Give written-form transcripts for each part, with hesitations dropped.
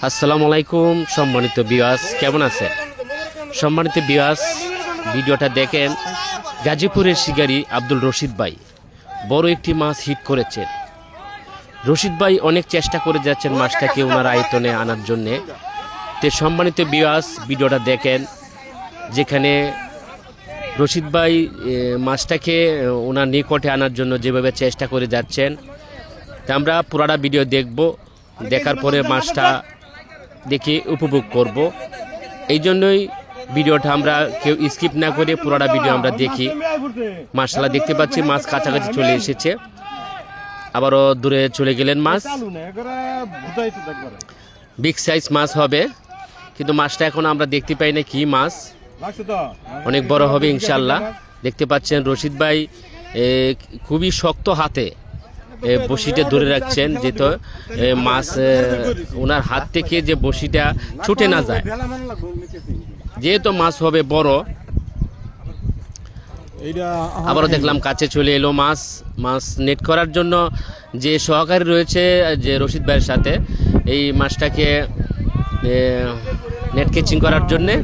আসসালামু আলাইকুম সম্মানিত ভিউয়ার্স, কেমন আছেন? সম্মানিত ভিউয়ার্স, ভিডিওটা দেখেন। গাজীপুরের শিকারী আব্দুল রশিদ ভাই বড় একটি মাছ হিট করেছেন। রশিদ ভাই অনেক চেষ্টা করে যাচ্ছেন মাছটাকে ওনার আয়তনে আনার জন্যে। তো সম্মানিত ভিউয়ার্স, ভিডিওটা দেখেন, যেখানে রশিদ ভাই মাছটাকে ওনার নিকটে আনার জন্য যেভাবে চেষ্টা করে যাচ্ছেন, তা আমরা পুরাটা ভিডিও দেখব। দেখার পরে মাছটা দেখে উপভোগ করব। এই জন্যই ভিডিওটা আমরা কেউ স্কিপ না করে পুরোটা ভিডিও আমরা দেখি। মাশাআল্লাহ, দেখতে পাচ্ছি মাছ কাছাকাছি চলে এসেছে, আবারও দূরে চলে গেলেন মাছ। বিগ সাইজ মাছ হবে, কিন্তু মাছটা এখন আমরা দেখতে পাই না কি মাছ। অনেক বড় হবে ইনশাআল্লাহ। দেখতে পাচ্ছেন রশিদ ভাই খুবই শক্ত হাতে বসিটা ধরে রাখছেন, যেহেতু মাছ ওনার হাত থেকে যে বসিটা ছুটে না যায়, যেহেতু মাছ হবে বড়। আবারও দেখলাম কাছে চলে এলো মাছ। মাছ নেট করার জন্য যে সহকারী রয়েছে যে রশিদ ভাইয়ের সাথে, এই মাছটাকে নেট ক্যাচিং করার জন্যে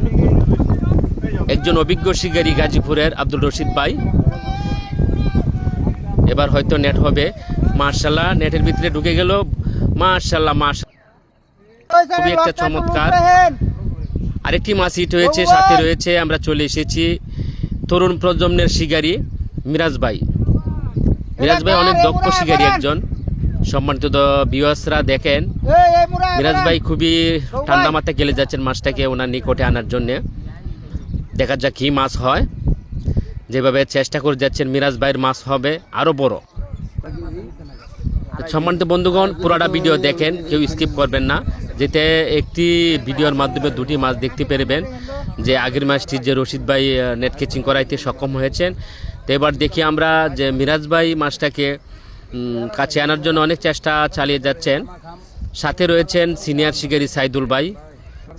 একজন অভিজ্ঞ শিকারী গাজীপুরের আব্দুল রশিদ ভাই। এবার হয়তো নেট হবে। মাশাআল্লাহ, নেটের ভিতরে ঢুকে গেল। মাশাআল্লাহ, খুবই একটা চমৎকার। আরেকটি মাছ হিট হয়েছে, সাথে রয়েছে। আমরা চলে এসেছি তরুণ প্রজন্মের শিকারী মিরাজ ভাই। মিরাজ ভাই অনেক দক্ষ শিকারী একজন। সম্মানিত ভিউয়ার্সরা দেখেন, মিরাজ ভাই খুবই ঠান্ডা মাথায় গেলে যাচ্ছেন মাছটাকে ওনার নিকটে আনার জন্য। দেখা যাক কি মাছ হয়। যেভাবে চেষ্টা করে যাচ্ছেন মিরাজ ভাইয়ের মাছ হবে আরো বড়। সম্মানিত বন্ধুগণ, পুরাটা ভিডিও দেখেন, কেউ স্কিপ করবেন না, যেতে একটি ভিডিওর মাধ্যমে দুটি মাছ দেখতে পারবেন। যে আগের মাছটি যে রশিদ ভাই নেট ক্যাচিং করাইতে সক্ষম হয়েছেন। তো এবার দেখি আমরা যে মিরাজ ভাই মাছটাকে কাছে আনার জন্য অনেক চেষ্টা চালিয়ে যাচ্ছেন। সাথে রয়েছেন সিনিয়র শিকারী সাইদুল ভাই।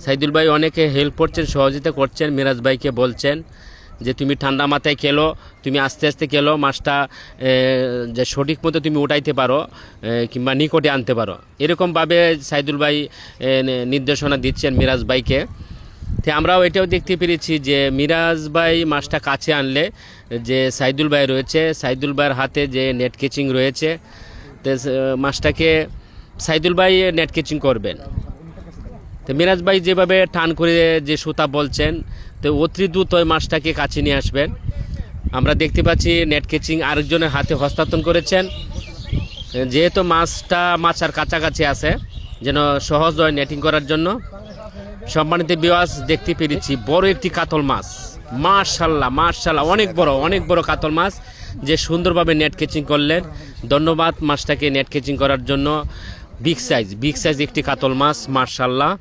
সাইদুল ভাই অনেকে হেল্প করছেন, সহযোগিতা করছেন। মিরাজ ভাইকে বলছেন যে তুমি ঠান্ডা মাথায় খেলো, তুমি আস্তে আস্তে খেলো, মাছটা যে সঠিক মতো তুমি উঠাইতে পারো কিংবা নিকটে আনতে পারো, এরকমভাবে সাইদুল ভাই নির্দেশনা দিচ্ছেন মিরাজ ভাইকে। তো আমরাও এটাও দেখতে পেরেছি যে মিরাজ ভাই মাছটা কাছে আনলে যে সাইদুল ভাই রয়েছে, সাইদুল ভাইয়ের হাতে যে নেট ক্যাচিং রয়েছে, তো মাছটাকে সাইদুল ভাই নেট ক্যাচিং করবেন। তো মিরাজ ভাই যেভাবে টান করে যে সুতা বলছেন, তো অতি দ্রুত ওই মাছটাকে কাছে নিয়ে আসবেন। আমরা দেখতে পাচ্ছি নেট ক্যাচিং আরেকজনের হাতে হস্তান্তর করেছেন, যেহেতু মাছটা মাছার কাছাকাছি আছে, যেন সহজ হয় নেটিং করার জন্য। সম্মানিত ভিউয়ার্স, দেখতে পেরেছি বড় একটি কাতল মাছ। মাশাআল্লাহ, মাশাআল্লাহ, অনেক বড় কাতল মাছ, যে সুন্দরভাবে নেট ক্যাচিং করলেন। ধন্যবাদ মাছটাকে নেট ক্যাচিং করার জন্য। বিগ সাইজ একটি কাতল মাছ, মাশাআল্লাহ।